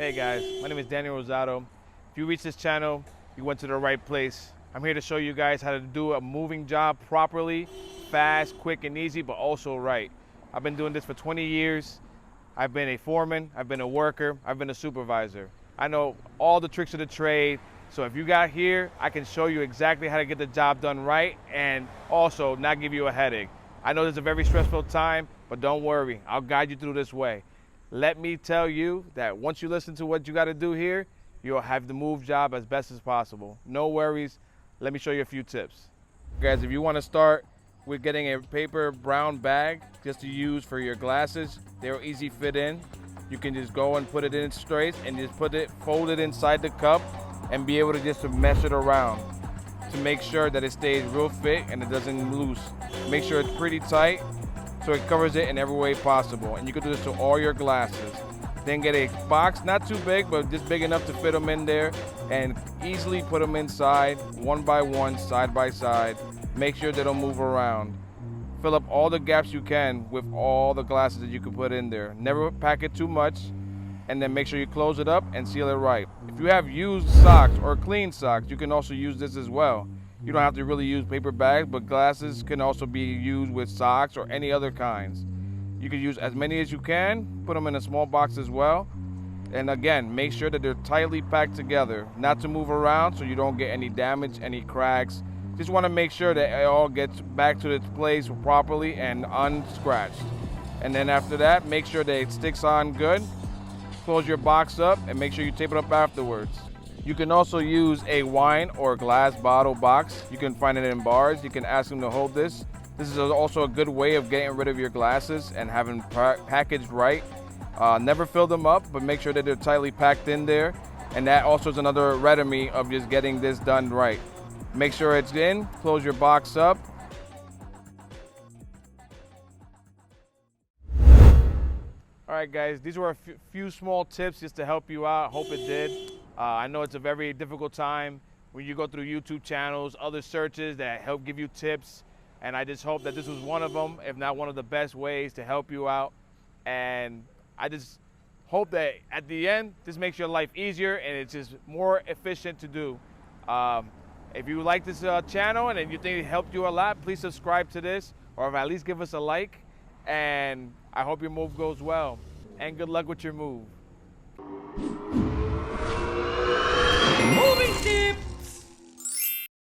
Hey guys, my name is Daniel Rosado. If you reach this channel, you went to the right place. I'm here to show you guys how to do a moving job properly, fast, quick, and easy, but also right. I've been doing this for 20 years. I've been a foreman, I've been a worker, I've been a supervisor. I know all the tricks of the trade. So if you got here, I can show you exactly how to get the job done right and also not give you a headache. I know this is a very stressful time, but don't worry, I'll guide you through this way. Let me tell you that once you listen to what you got to do here, you'll have the move job as best as possible. No worries. Let me show you a few tips. Guys, if you want to start with getting a paper brown bag just to use for your glasses, they're easy fit in. You can just go and put it in straight and just fold it inside the cup and be able to just mesh it around to make sure that it stays real fit and it doesn't loose. Make sure it's pretty tight so it covers it in every way possible. And you can do this to all your glasses. Then get a box, not too big, but just big enough to fit them in there and easily put them inside, one by one, side by side. Make sure they don't move around. Fill up all the gaps you can with all the glasses that you can put in there. Never pack it too much, and then make sure you close it up and seal it right. If you have used socks or clean socks, you can also use this as well. You don't have to really use paper bags, but glasses can also be used with socks or any other kinds. You can use as many as you can, put them in a small box as well. And again, make sure that they're tightly packed together, not to move around so you don't get any damage, any cracks. Just want to make sure that it all gets back to its place properly and unscratched. And then after that, make sure that it sticks on good. Close your box up and make sure you tape it up afterwards. You can also use a wine or glass bottle box. You can find it in bars. You can ask them to hold this. This is also a good way of getting rid of your glasses and having packaged right. Never fill them up, but make sure that they're tightly packed in there. And that also is another remedy of just getting this done right. Make sure it's in, close your box up. All right, guys, these were a few small tips just to help you out. Hope it did. I know it's a very difficult time when you go through YouTube channels, other searches that help give you tips. And I just hope that this was one of them, if not one of the best ways to help you out. And I just hope that at the end, this makes your life easier and it's just more efficient to do. If you like this channel and you think it helped you a lot, please subscribe to this or at least give us a like. And I hope your move goes well. And good luck with your move.